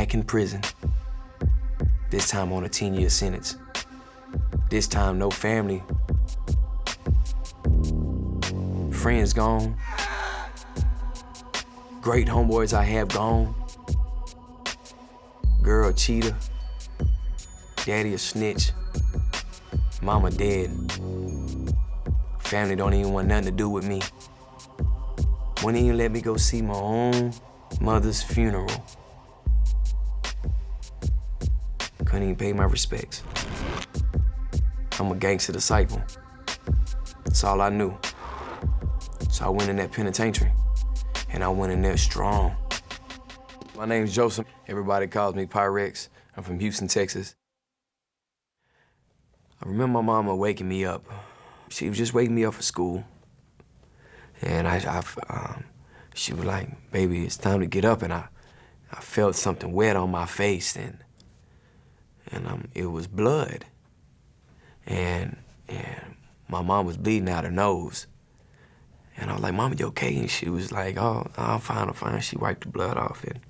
back in prison. This time on a 10-year sentence. This time no family. Friends gone. Great homeboys I have gone. Girl a cheater. Daddy a snitch. Mama dead. Family don't even want nothing to do with me. Wouldn't even let me go see my own mother's funeral. Couldn't even pay my respects. I'm a gangster disciple. That's all I knew. So I went in that penitentiary, and I went in there strong. My name's Joseph. Everybody calls me Pyrex. I'm from Houston, Texas. I remember my mama waking me up. She was just waking me up for school. And she was like, baby, it's time to get up. And I felt something wet on my face, and it was blood. And my mom was bleeding out her nose. And I was like, Mama, you okay? And she was like, oh, I'm fine, I'm fine. She wiped the blood off. And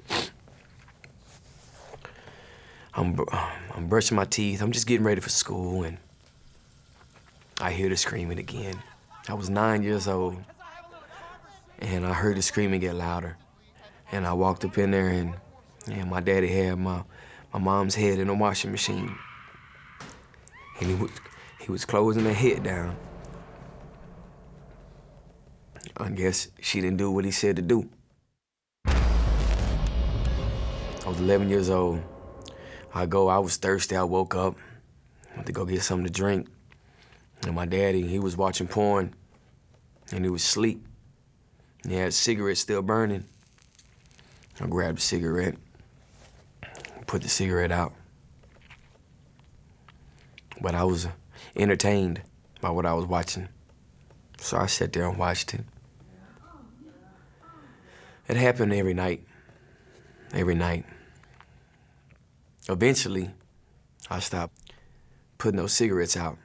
I'm brushing my teeth. I'm just getting ready for school, and I hear the screaming again. I was 9 years old, and I heard the screaming get louder. And I walked up in there, and my daddy had my mom's head in a washing machine. And he was closing her head down. I guess she didn't do what he said to do. I was 11 years old. I was thirsty, I woke up, went to go get something to drink. And my daddy, he was watching porn, and he was asleep. He had a cigarette still burning. I grabbed the cigarette, put the cigarette out. But I was entertained by what I was watching. So I sat there and watched it. It happened every night. Eventually, I stopped putting those cigarettes out.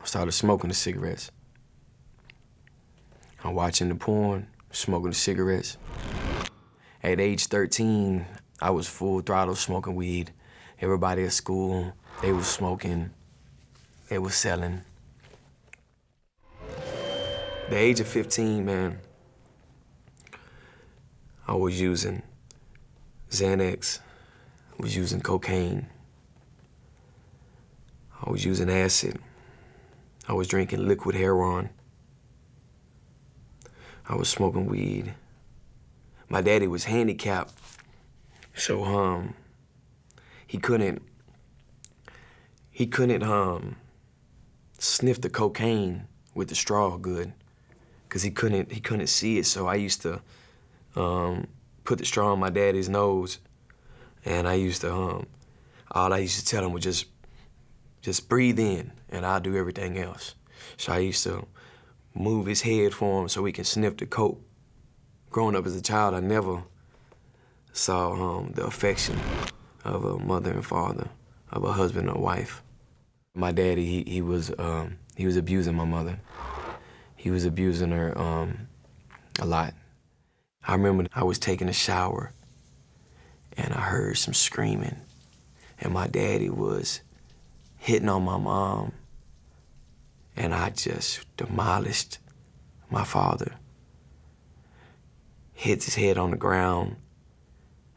I started smoking the cigarettes. I'm watching the porn, smoking the cigarettes. At age 13, I was full throttle smoking weed. Everybody at school, they was smoking, they was selling. At the age of 15, man, I was using Xanax, I was using cocaine, I was using acid, I was drinking liquid heroin, I was smoking weed. My daddy was handicapped, so he couldn't sniff the cocaine with the straw good, because he couldn't see it. So I used to put the straw in my daddy's nose, and I used to all I used to tell him was just breathe in, and I'll do everything else. So I used to move his head for him so he can sniff the coke. Growing up as a child, I never saw the affection of a mother and father, of a husband and a wife. My daddy, he was abusing my mother. He was abusing her a lot. I remember I was taking a shower, and I heard some screaming, and my daddy was hitting on my mom, and I just demolished my father. Hit his head on the ground,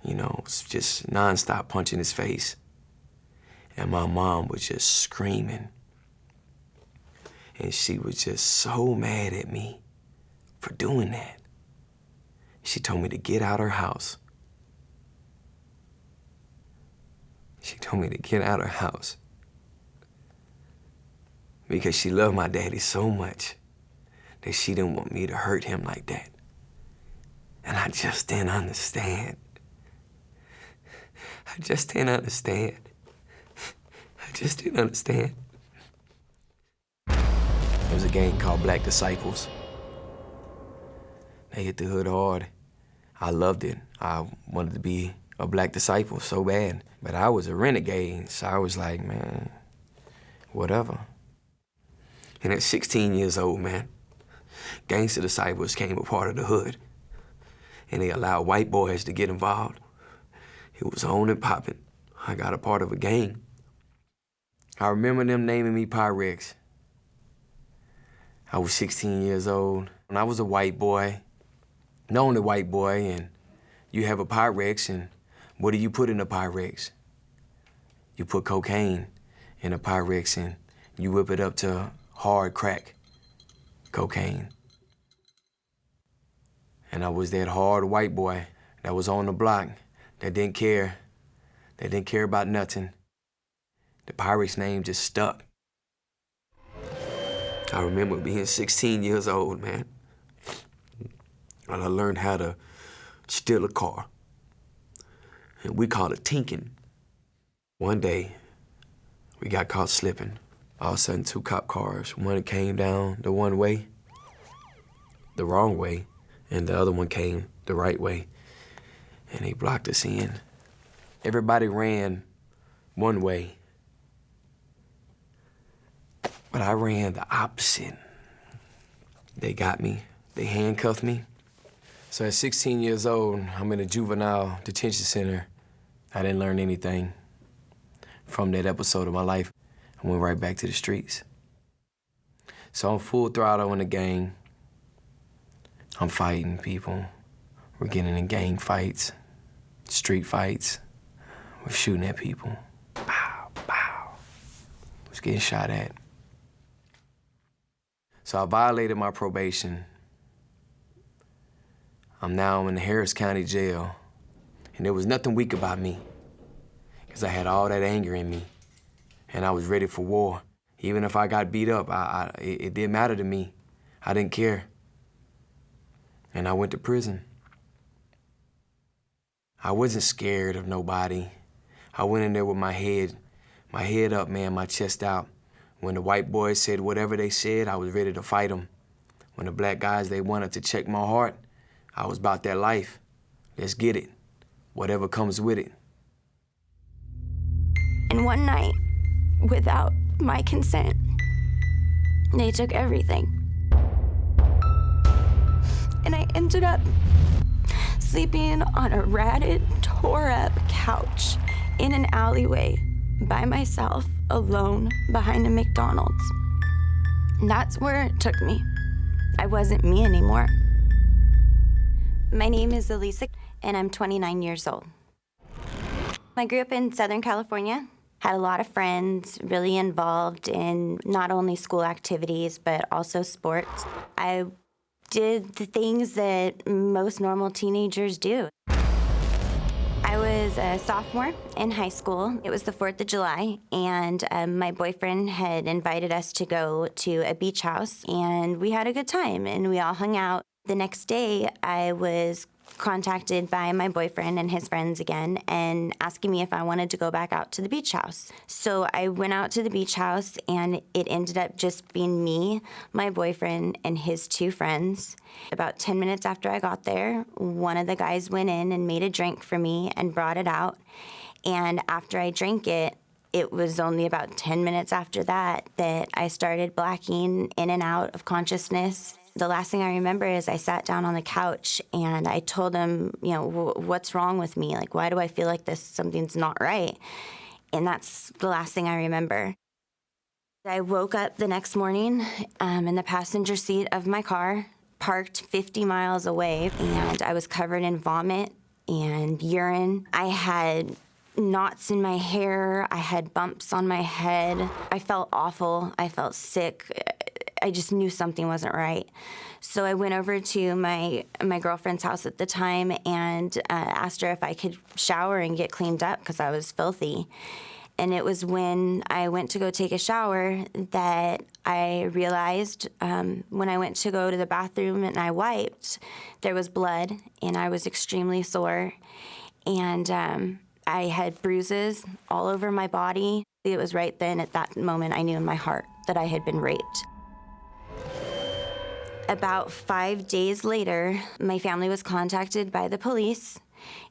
you know, just nonstop punching his face. And my mom was just screaming. And she was just so mad at me for doing that. She told me to get out of her house. She told me to get out of her house because she loved my daddy so much that she didn't want me to hurt him like that. And I just didn't understand. I just didn't understand. There was a gang called Black Disciples. They hit the hood hard. I loved it. I wanted to be a Black Disciple so bad. But I was a renegade, so I was like, man, whatever. And at 16 years old, man, Gangster Disciples came a part of the hood. And they allowed white boys to get involved. It was on and popping. I got a part of a gang. I remember them naming me Pyrex. I was 16 years old, and I was a white boy, the only white boy, and you have a Pyrex, and what do you put in a Pyrex? You put cocaine in a Pyrex, and you whip it up to hard crack cocaine. And I was that hard white boy that was on the block, that didn't care about nothing. The Pyrex name just stuck. I remember being 16 years old, man. And I learned how to steal a car. And we called it tinking. One day, we got caught slipping. All of a sudden, 2 cop cars. One came down the one way, the wrong way, and the other one came the right way. And they blocked us in. Everybody ran one way. But I ran the opposite. They got me. They handcuffed me. So at 16 years old, I'm in a juvenile detention center. I didn't learn anything from that episode of my life. I went right back to the streets. So I'm full throttle in the gang. I'm fighting people. We're getting in gang fights, street fights. We're shooting at people. Pow, pow. I was getting shot at. So I violated my probation. I'm now in the Harris County Jail. And there was nothing weak about me, because I had all that anger in me. And I was ready for war. Even if I got beat up, it didn't matter to me. I didn't care. And I went to prison. I wasn't scared of nobody. I went in there with my head up, man, my chest out. When the white boys said whatever they said, I was ready to fight them. When the black guys, they wanted to check my heart, I was about that life. Let's get it. Whatever comes with it. And one night, without my consent, they took everything. And I ended up sleeping on a ratted, tore-up couch in an alleyway by myself, alone, behind a McDonald's. And that's where it took me. I wasn't me anymore. My name is Elisa, and I'm 29 years old. I grew up in Southern California, had a lot of friends, really involved in not only school activities, but also sports. I did the things that most normal teenagers do. I was a sophomore in high school. It was the 4th of July, and my boyfriend had invited us to go to a beach house, and we had a good time, and we all hung out. The next day, I was contacted by my boyfriend and his friends again and asking me if I wanted to go back out to the beach house. So I went out to the beach house, and it ended up just being me, my boyfriend, and his 2 friends. About 10 minutes after I got there, one of the guys went in and made a drink for me and brought it out. And after I drank it, it was only about 10 minutes after that I started blacking in and out of consciousness. The last thing I remember is I sat down on the couch and I told him, you know, what's wrong with me? Like, why do I feel like something's not right? And that's the last thing I remember. I woke up the next morning in the passenger seat of my car, parked 50 miles away, and I was covered in vomit and urine. I had knots in my hair. I had bumps on my head. I felt awful. I felt sick. I just knew something wasn't right. So I went over to my girlfriend's house at the time and asked her if I could shower and get cleaned up because I was filthy. And it was when I went to go take a shower that I realized when I went to go to the bathroom and I wiped, there was blood and I was extremely sore. And I had bruises all over my body. It was right then at that moment I knew in my heart that I had been raped. About 5 days later, my family was contacted by the police,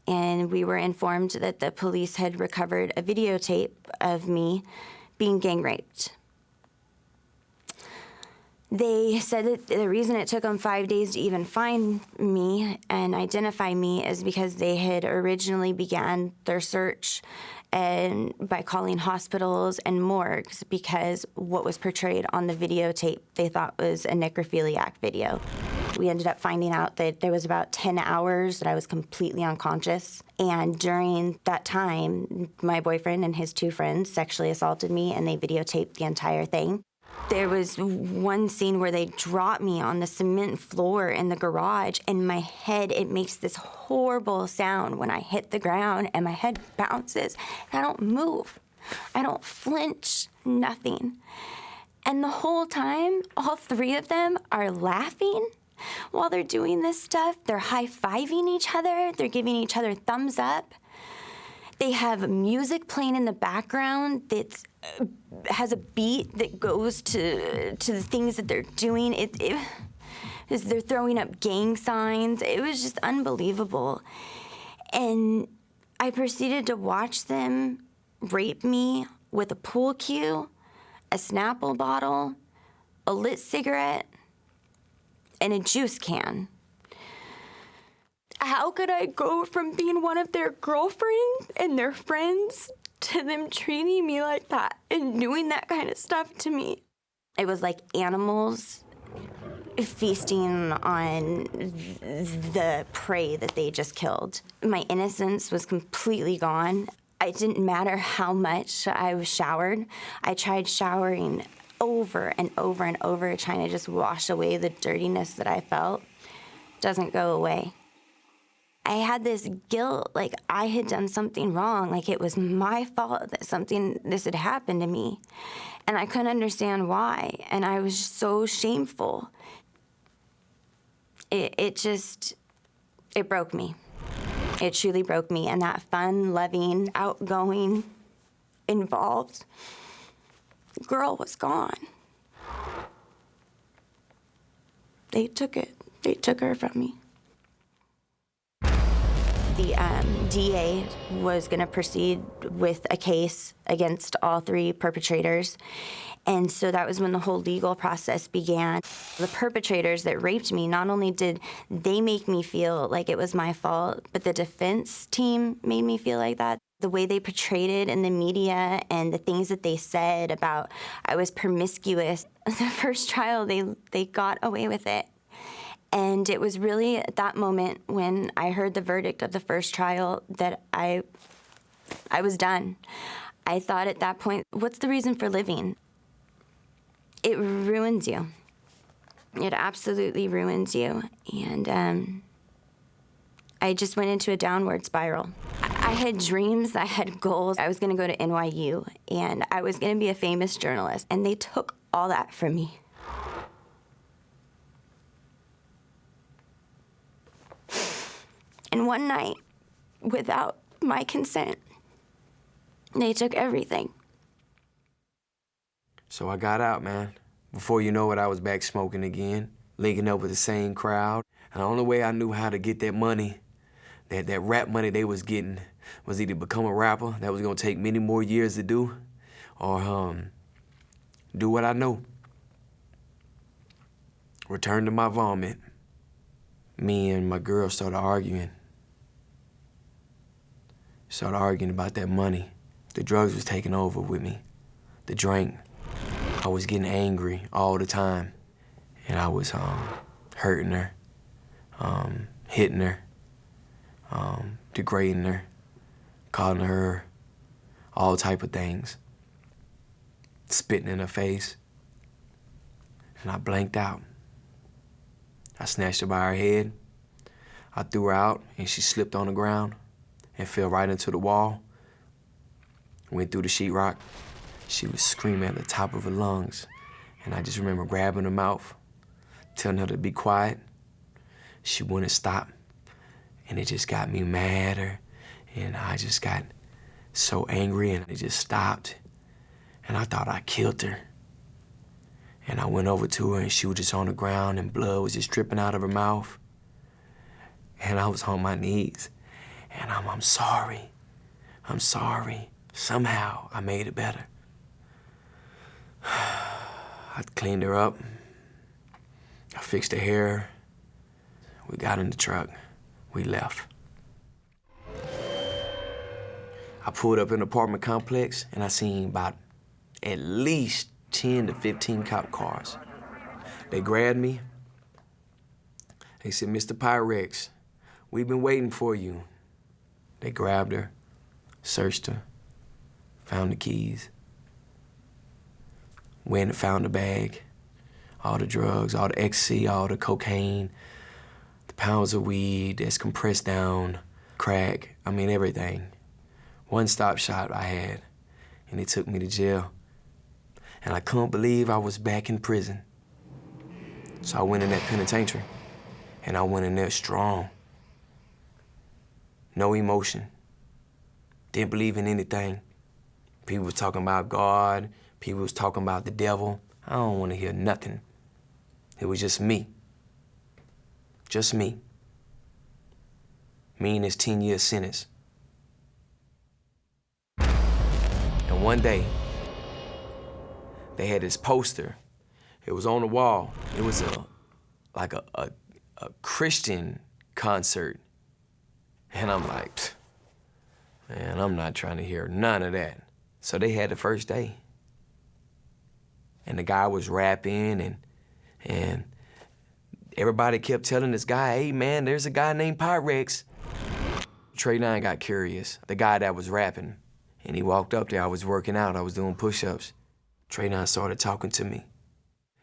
and we were informed that the police had recovered a videotape of me being gang raped. They said that the reason it took them 5 days to even find me and identify me is because they had originally began their search and by calling hospitals and morgues because what was portrayed on the videotape they thought was a necrophiliac video. We ended up finding out that there was about 10 hours that I was completely unconscious. And during that time, my boyfriend and his 2 friends sexually assaulted me and they videotaped the entire thing. There was one scene where they dropped me on the cement floor in the garage, and my head, it makes this horrible sound when I hit the ground, and my head bounces, and I don't move. I don't flinch, nothing. And the whole time, all 3 of them are laughing while they're doing this stuff. They're high-fiving each other. They're giving each other thumbs up. They have music playing in the background that has a beat that goes to the things that they're doing. They're throwing up gang signs. It was just unbelievable. And I proceeded to watch them rape me with a pool cue, a Snapple bottle, a lit cigarette, and a juice can. How could I go from being one of their girlfriends and their friends to them treating me like that and doing that kind of stuff to me? It was like animals feasting on the prey that they just killed. My innocence was completely gone. It didn't matter how much I was showered. I tried showering over and over and over, trying to just wash away the dirtiness that I felt. Doesn't go away. I had this guilt, like I had done something wrong, like it was my fault that this had happened to me. And I couldn't understand why, and I was so shameful. It broke me. It truly broke me, and that fun, loving, outgoing, involved girl was gone. They took it. They took her from me. The DA was going to proceed with a case against all 3 perpetrators. And so that was when the whole legal process began. The perpetrators that raped me, not only did they make me feel like it was my fault, but the defense team made me feel like that. The way they portrayed it in the media and the things that they said about I was promiscuous. The first trial, they got away with it. And it was really at that moment when I heard the verdict of the first trial that I was done. I thought at that point, what's the reason for living? It ruins you. It absolutely ruins you. And I just went into a downward spiral. I had dreams, I had goals. I was gonna go to NYU, and I was gonna be a famous journalist, and they took all that from me. And one night, without my consent, they took everything. So I got out, man. Before you know it, I was back smoking again, linking up with the same crowd. And the only way I knew how to get that money, that rap money they was getting, was either become a rapper, that was gonna take many more years to do, or do what I know. Return to my vomit. Me and my girl started arguing. Started arguing about that money. The drugs was taking over with me. The drink. I was getting angry all the time. And I was hurting her, hitting her, degrading her, calling her all type of things. Spitting in her face. And I blanked out. I snatched her by her head. I threw her out, and she slipped on the ground and fell right into the wall. Went through the sheetrock. She was screaming at the top of her lungs, and I just remember grabbing her mouth, telling her to be quiet. She wouldn't stop, and it just got me madder, and I just got so angry, and it just stopped, and I thought I killed her. And I went over to her, and she was just on the ground, and blood was just dripping out of her mouth. And I was on my knees, and I'm sorry. I'm sorry. Somehow, I made it better. I cleaned her up, I fixed the hair. We got in the truck. We left. I pulled up in an apartment complex and I seen about at least 10 to 15 cop cars. They grabbed me. They said, "Mr. Pyrex, we've been waiting for you." They grabbed her, searched her, found the keys, went and found the bag, all the drugs, all the ecstasy, all the cocaine, the pounds of weed that's compressed down, crack, I mean everything. One-stop shop I had, and they took me to jail. And I couldn't believe I was back in prison. So I went in that penitentiary, and I went in there strong. No emotion. Didn't believe in anything. People was talking about God. People was talking about the devil. I don't want to hear nothing. It was just me. Just me. Me and this 10-year sentence. And one day, they had this poster. It was on the wall. It was like a Christian concert. And I'm like, "Pfft, man, I'm not trying to hear none of that." So they had the first day. And the guy was rapping and everybody kept telling this guy, "Hey man, there's a guy named Pyrex." Trey 9 got curious, the guy that was rapping. And he walked up there, I was working out, I was doing push-ups. Trey 9 started talking to me.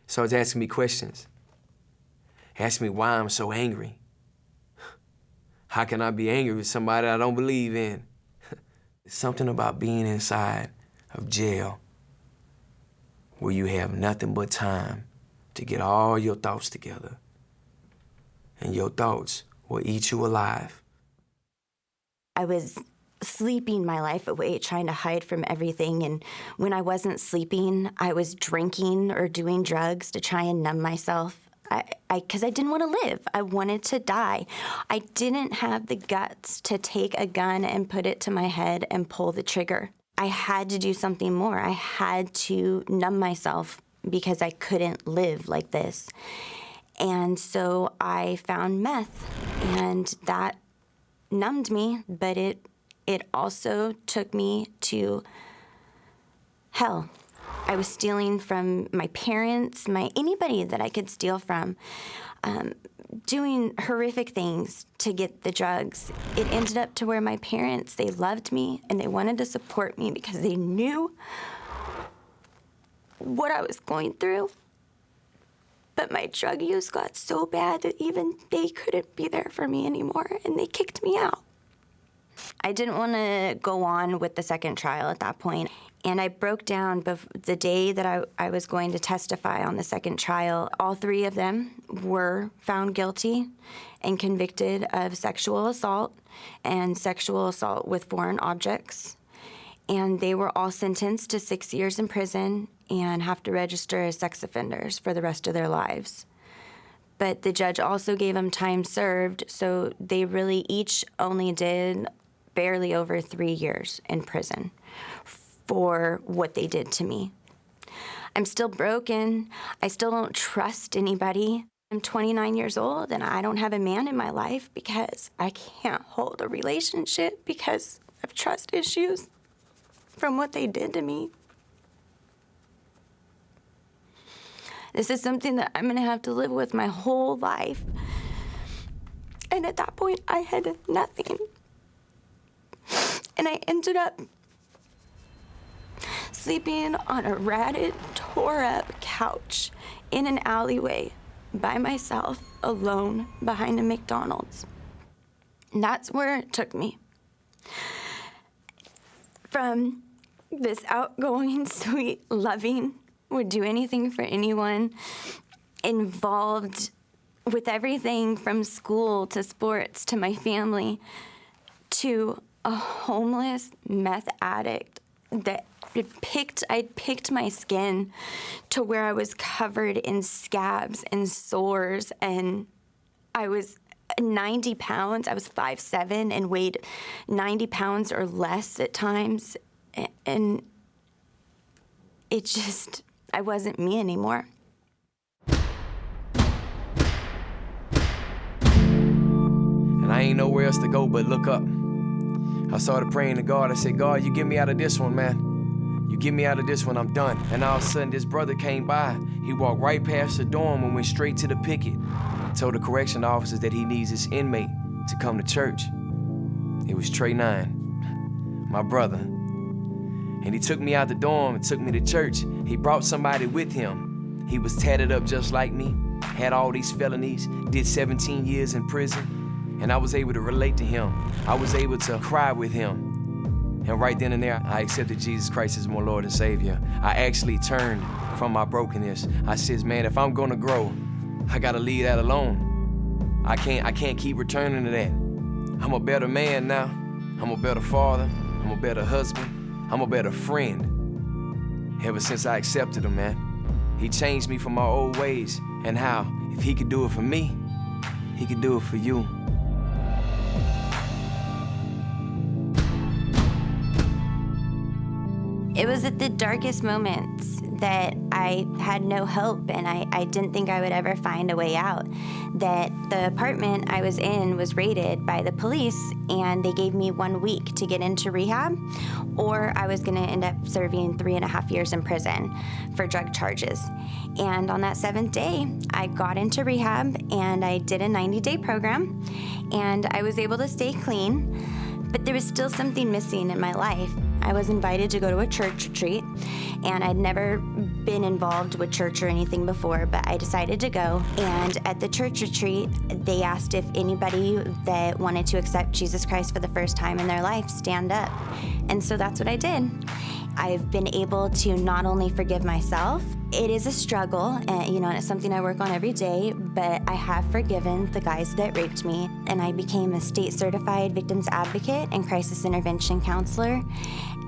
Started asking me questions. Asked me why I'm so angry. How can I be angry with somebody I don't believe in? It's something about being inside of jail where you have nothing but time to get all your thoughts together. And your thoughts will eat you alive. I was sleeping my life away, trying to hide from everything. And when I wasn't sleeping, I was drinking or doing drugs to try and numb myself. Because I didn't want to live. I wanted to die. I didn't have the guts to take a gun and put it to my head and pull the trigger. I had to do something more. I had to numb myself because I couldn't live like this. And so I found meth, and that numbed me, but it also took me to hell. I was stealing from my parents, anybody that I could steal from, doing horrific things to get the drugs. It ended up to where my parents, they loved me and they wanted to support me because they knew what I was going through. But my drug use got so bad that even they couldn't be there for me anymore, and they kicked me out. I didn't want to go on with the second trial at that point, and I broke down the day that I was going to testify on the second trial. All three of them were found guilty and convicted of sexual assault and sexual assault with foreign objects, and they were all sentenced to 6 years in prison and have to register as sex offenders for the rest of their lives. But the judge also gave them time served, so they really each only did barely over 3 years in prison for what they did to me. I'm still broken. I still don't trust anybody. I'm 29 years old and I don't have a man in my life because I can't hold a relationship because of trust issues from what they did to me. This is something that I'm gonna have to live with my whole life. And at that point, I had nothing. And I ended up sleeping on a ratted, tore-up couch in an alleyway by myself, alone, behind a McDonald's. And that's where it took me. From this outgoing, sweet, loving, would do anything for anyone, involved with everything from school to sports to my family, to a homeless meth addict that I'd picked my skin to where I was covered in scabs and sores, and I was 90 pounds. I was 5'7" and weighed 90 pounds or less at times, and it just, I wasn't me anymore. ain't nowhere else to go but look up. I started praying to God. I said, God, you get me out of this one, man. You get me out of this one, I'm done. And all of a sudden, this brother came by. He walked right past the dorm and went straight to the picket. Told the correction officers that he needs this inmate to come to church. It was Trey 9, my brother. And he took me out the dorm and took me to church. He brought somebody with him. He was tatted up just like me, had all these felonies, did 17 years in prison. And I was able to relate to him. I was able to cry with him. And right then and there, I accepted Jesus Christ as my Lord and Savior. I actually turned from my brokenness. I said, man, if I'm gonna grow, I gotta leave that alone. I can't keep returning to that. I'm a better man now. I'm a better father. I'm a better husband. I'm a better friend. Ever since I accepted him, man. He changed me from my old ways. And how, if he could do it for me, he could do it for you. It was at the darkest moments that I had no hope and I didn't think I would ever find a way out, that the apartment I was in was raided by the police and they gave me 1 week to get into rehab, or I was gonna end up serving 3.5 years in prison for drug charges. And on that 7th day, I got into rehab and I did a 90-day program and I was able to stay clean, but there was still something missing in my life. I was invited to go to a church retreat, and I'd never been involved with church or anything before, but I decided to go. And at the church retreat, they asked if anybody that wanted to accept Jesus Christ for the first time in their life stand up. And so that's what I did. I've been able to not only forgive myself, it is a struggle, and it's something I work on every day, but I have forgiven the guys that raped me, and I became a state-certified victims advocate and crisis intervention counselor.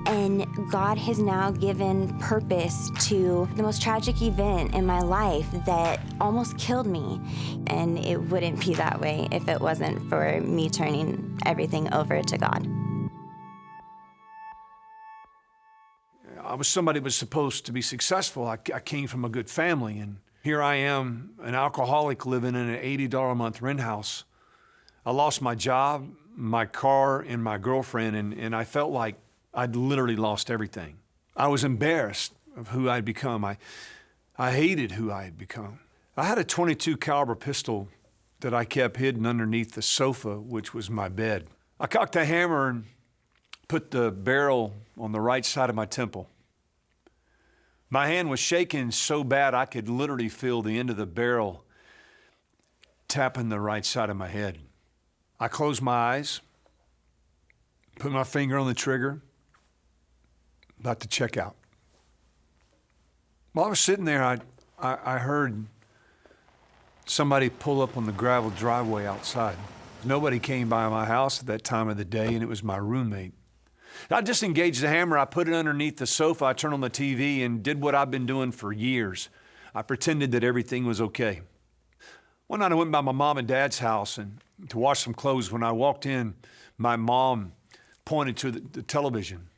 And God has now given purpose to the most tragic event in my life that almost killed me. And it wouldn't be that way if it wasn't for me turning everything over to God. I was somebody who was supposed to be successful. I came from a good family, and here I am, an alcoholic living in an $80 a month rent house. I lost my job, my car, and my girlfriend, and I felt like I'd literally lost everything. I was embarrassed of who I'd become. I hated who I had become. I had a .22 caliber pistol that I kept hidden underneath the sofa, which was my bed. I cocked the hammer and put the barrel on the right side of my temple. My hand was shaking so bad I could literally feel the end of the barrel tapping the right side of my head. I closed my eyes, put my finger on the trigger, about to check out. While I was sitting there, I heard somebody pull up on the gravel driveway outside. Nobody came by my house at that time of the day, and it was my roommate. I disengaged the hammer, I put it underneath the sofa, I turned on the TV and did what I've been doing for years. I pretended that everything was okay. One night I went by my mom and dad's house and to wash some clothes. When I walked in, my mom pointed to the television.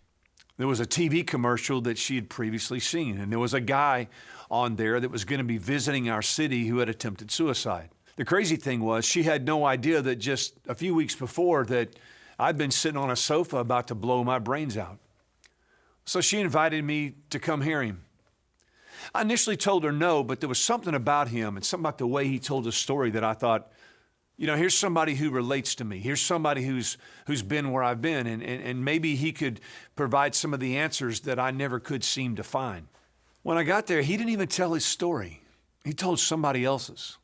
There was a TV commercial that she had previously seen, and there was a guy on there that was going to be visiting our city who had attempted suicide. The crazy thing was she had no idea that just a few weeks before that I'd been sitting on a sofa about to blow my brains out. So she invited me to come hear him. I initially told her no, but there was something about him and something about the way he told the story that I thought, here's somebody who relates to me. Here's somebody who's been where I've been, and maybe he could provide some of the answers that I never could seem to find. When I got there, he didn't even tell his story. He told somebody else's.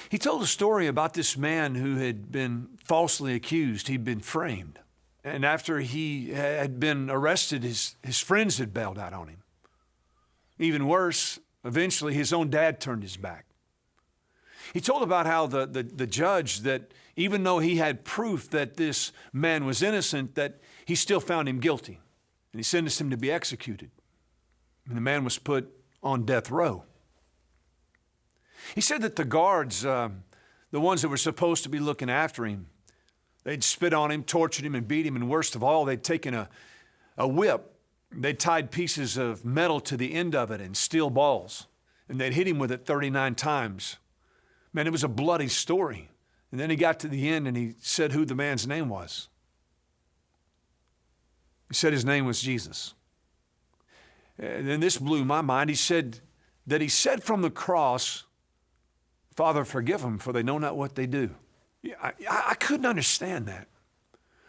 He told a story about this man who had been falsely accused. He'd been framed. And after he had been arrested, his friends had bailed out on him. Even worse, eventually his own dad turned his back. He told about how the judge, that even though he had proof that this man was innocent, that he still found him guilty. And he sentenced him to be executed. And the man was put on death row. He said that the guards, the ones that were supposed to be looking after him, they'd spit on him, tortured him, and beat him. And worst of all, they'd taken a whip. They'd tied pieces of metal to the end of it and steel balls. And they'd hit him with it 39 times. Man, it was a bloody story. And then he got to the end and he said who the man's name was. He said his name was Jesus. And then this blew my mind. He said that he said from the cross, Father, forgive them, for they know not what they do. Yeah, I couldn't understand that.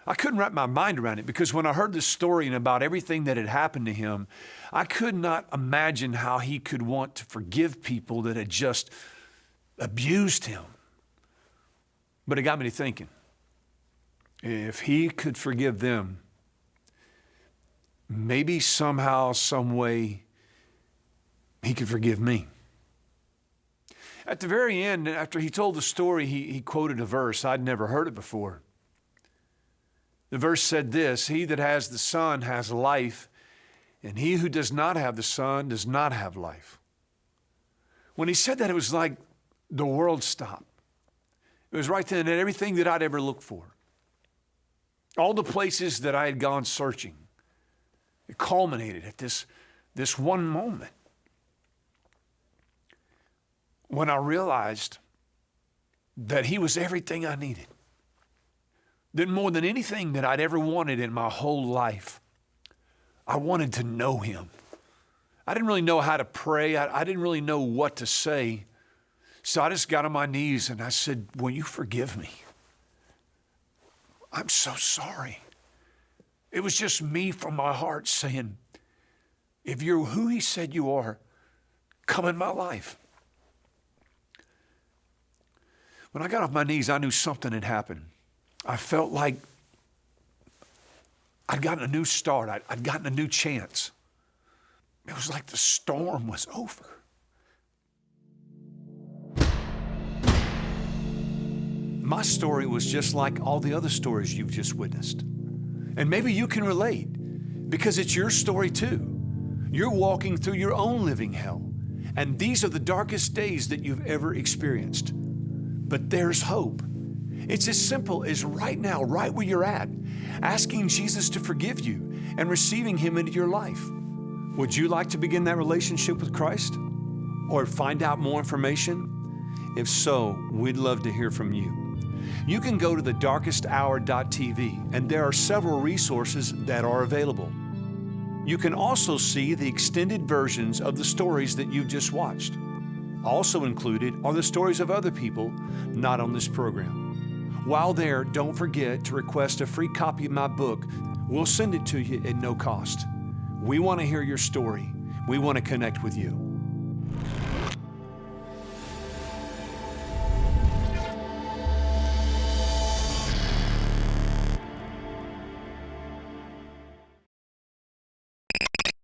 I couldn't wrap my mind around it, because when I heard this story and about everything that had happened to him, I could not imagine how he could want to forgive people that had just abused him. But it got me to thinking, if he could forgive them, maybe somehow, some way, he could forgive me. At the very end, after he told the story, he quoted a verse. I'd never heard it before. The verse said this: he that has the Son has life, and he who does not have the Son does not have life. When he said that, it was like the world stopped. It was right then that everything that I'd ever looked for, all the places that I had gone searching, it culminated at this one moment when I realized that he was everything I needed. That more than anything that I'd ever wanted in my whole life, I wanted to know him. I didn't really know how to pray. I didn't really know what to say. So I just got on my knees and I said, will you forgive me? I'm so sorry. It was just me from my heart saying, if you're who he said you are, come in my life. When I got off my knees, I knew something had happened. I felt like I'd gotten a new start. I'd gotten a new chance. It was like the storm was over. My story was just like all the other stories you've just witnessed. And maybe you can relate, because it's your story too. You're walking through your own living hell, and these are the darkest days that you've ever experienced. But there's hope. It's as simple as right now, right where you're at, asking Jesus to forgive you and receiving him into your life. Would you like to begin that relationship with Christ? Or find out more information? If so, we'd love to hear from you. You can go to TheDarkestHour.tv, and there are several resources that are available. You can also see the extended versions of the stories that you just watched. Also included are the stories of other people not on this program. While there, don't forget to request a free copy of my book. We'll send it to you at no cost. We want to hear your story. We want to connect with you.